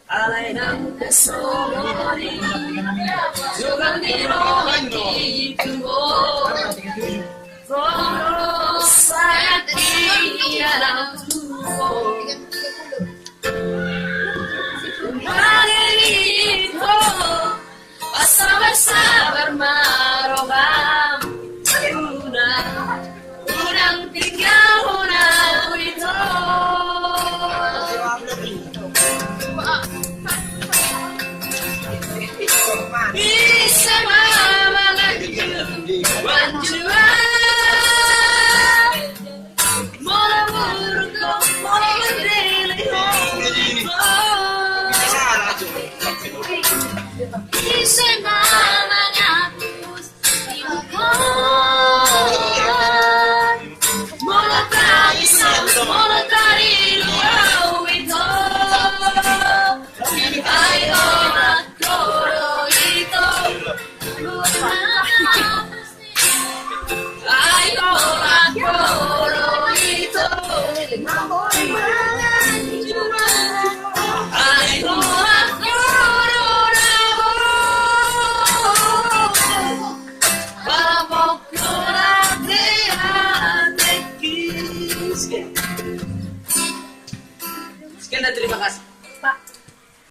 Alay ng kasolori, jogang di rohani tumo, koro saya tiada tumo. Mangelito, sabar marogam, unang tinggal unang itu. Bisa mama lagi wanjuan, mola buruk mola berdiri bisa mama ngapus ibukan, mola bisa mola tadi luau itu. Ayo sekian dan terima kasih.